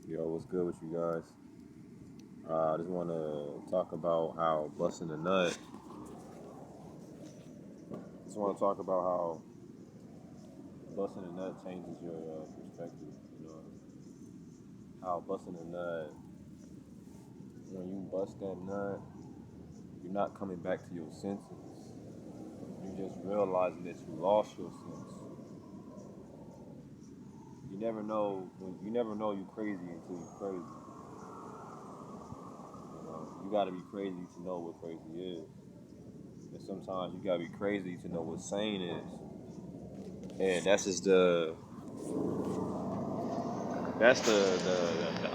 Yo, what's good with you guys? I just want to talk about how busting a nut. Just want to talk about how busting a nut changes your perspective. You know, how busting a nut, when you bust that nut, you're not coming back to your senses. You're just realizing that you lost your sense. You never know you crazy until you're crazy. You gotta be crazy to know what crazy is. And sometimes you gotta be crazy to know what sane is. And that's the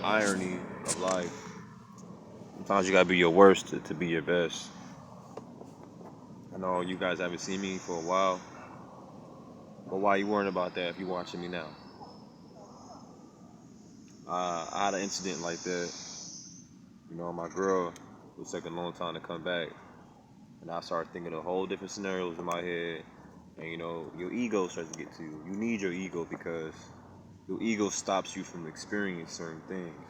irony of life. Sometimes you gotta be your worst to be your best. I know you guys haven't seen me for a while, but why you worrying about that if you're watching me now? I had an incident like that. My girl was taking a long time to come back, and I started thinking of whole different scenarios in my head. And your ego starts to get to you. You need your ego because your ego stops you from experiencing certain things.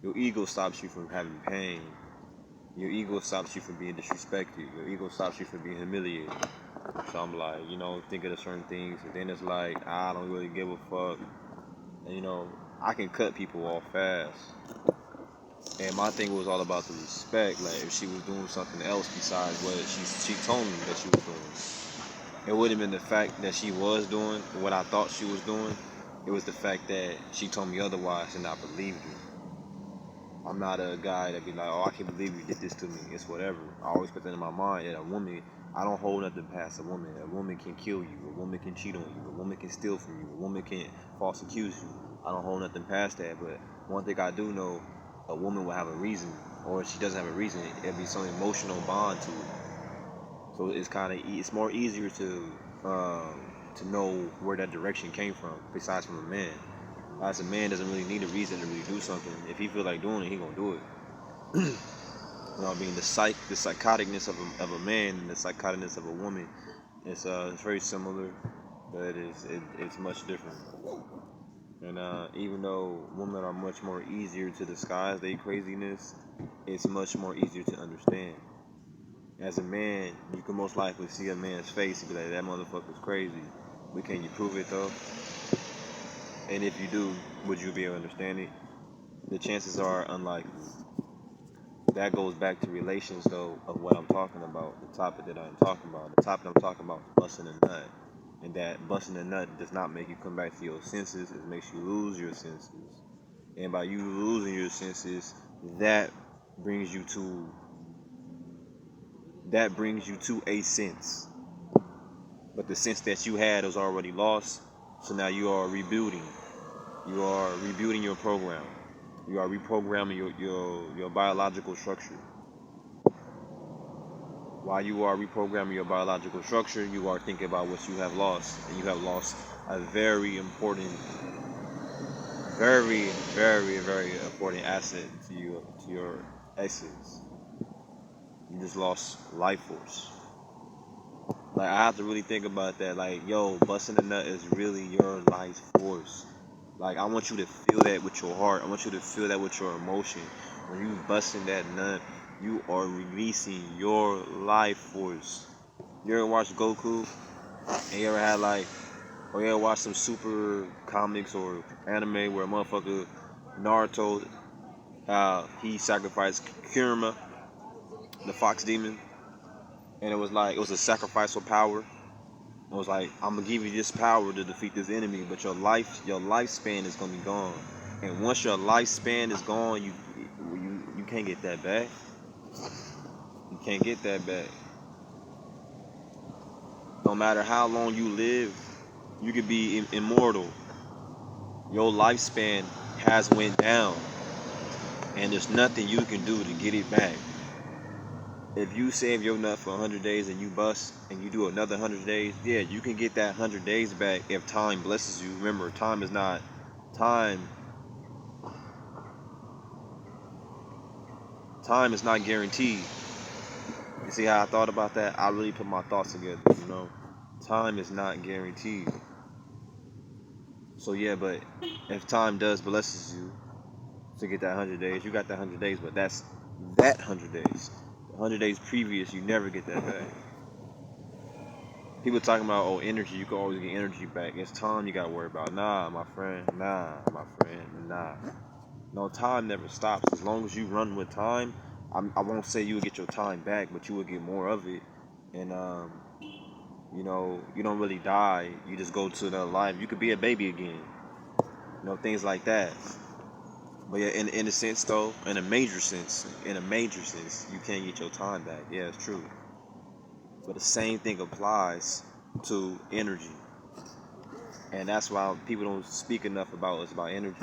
Your ego stops you from having pain. Your ego stops you from being disrespected. Your ego stops you from being humiliated. So I'm like, thinking of certain things, and then it's like, I don't really give a fuck. And I can cut people off fast. And my thing was all about the respect. Like if she was doing something else besides what she told me that she was doing, it wouldn't have been the fact that she was doing what I thought she was doing. It was the fact that she told me otherwise, and I believed her. I'm not a guy that be like, oh, I can't believe you did this to me. It's whatever. I always put that in my mind that a woman, I don't hold nothing past a woman. A woman can kill you. A woman can cheat on you. A woman can steal from you. A woman can false accuse you. I don't hold nothing past that. But one thing I do know, a woman will have a reason, or if she doesn't have a reason, it'll be some emotional bond to it. So it's more easier to know where that direction came from, besides from a man. As a man doesn't really need a reason to really do something. If he feel like doing it, he gonna do it. I mean, the psychoticness of a man and the psychoticness of a woman, it's very similar, but it's much different. And even though women are much more easier to disguise their craziness, it's much more easier to understand. As a man, you can most likely see a man's face and be like, that motherfucker's crazy. But can you prove it though? And if you do, would you be able to understand it? The chances are unlikely. That goes back to relations though of what I'm talking about, the topic that I'm talking about. The topic I'm talking about is busting a nut. And that busting a nut does not make you come back to your senses, it makes you lose your senses. And by you losing your senses, that brings you to a sense. But the sense that you had was already lost, so now you are rebuilding. You are rebuilding your program. You are reprogramming your biological structure. While you are reprogramming your biological structure, you are thinking about what you have lost. And you have lost a very important, very, very, very important asset to your essence. You just lost life force. Like I have to really think about that. Like, yo, busting a nut is really your life force. Like I want you to feel that with your heart. I want you to feel that with your emotion. When you busting that nut, you are releasing your life force. You ever watch Goku? And you ever had or you ever watch some super comics or anime where a motherfucker Naruto, he sacrificed Kurama, the fox demon, and it was a sacrificial power. It was like, I'm gonna give you this power to defeat this enemy, but your lifespan is gonna be gone. And once your lifespan is gone, you can't get that back. You can't get that back. No matter how long you live, you could be immortal. Your lifespan has went down, and there's nothing you can do to get it back. If you save your nut for 100 days and you bust and you do another 100 days, yeah, you can get that 100 days back if time blesses you. Remember, time time is not guaranteed. You see how I thought about that? I really put my thoughts together. Time is not guaranteed. So yeah, but if time does blesses you, to get that 100 days. You got that 100 days, but that's that 100 days. The 100 days previous, you never get that back. People talking about, oh, energy, you can always get energy back. It's time you gotta worry about. Nah, my friend, nah. No, time never stops. As long as you run with time, I won't say you will get your time back, but you will get more of it. And you don't really die. You just go to another life. You could be a baby again. Things like that. But yeah, in a sense though, in a major sense, you can't get your time back. Yeah, it's true. But the same thing applies to energy. And that's why people don't speak enough about us about energy.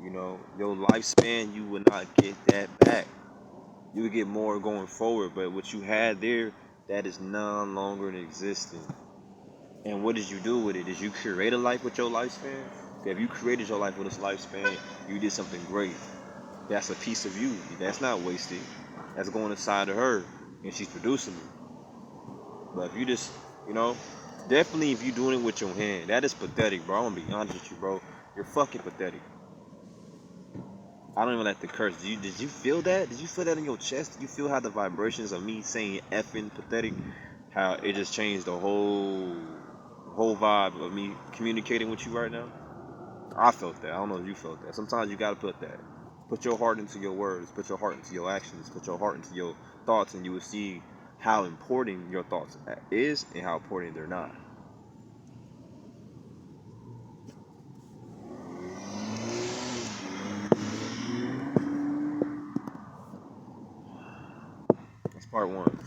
Your lifespan, you will not get that back. You will get more going forward, but what you had there, that is no longer in existence. And what did you do with it? Did you create a life with your lifespan? If you created your life with this lifespan, you did something great. That's a piece of you. That's not wasted. That's going inside of her, and she's producing it. But if you just, you know, definitely if you're doing it with your hand, that is pathetic, bro. I'm gonna be honest with you, bro. You're fucking pathetic. I don't even like the curse. Did you feel that? Did you feel that in your chest? Did you feel how the vibrations of me saying effing pathetic, how it just changed the whole vibe of me communicating with you right now? I felt that. I don't know if you felt that. Sometimes you gotta put that. Put your heart into your words. Put your heart into your actions. Put your heart into your thoughts, and you will see how important your thoughts is and how important they're not. That's part one.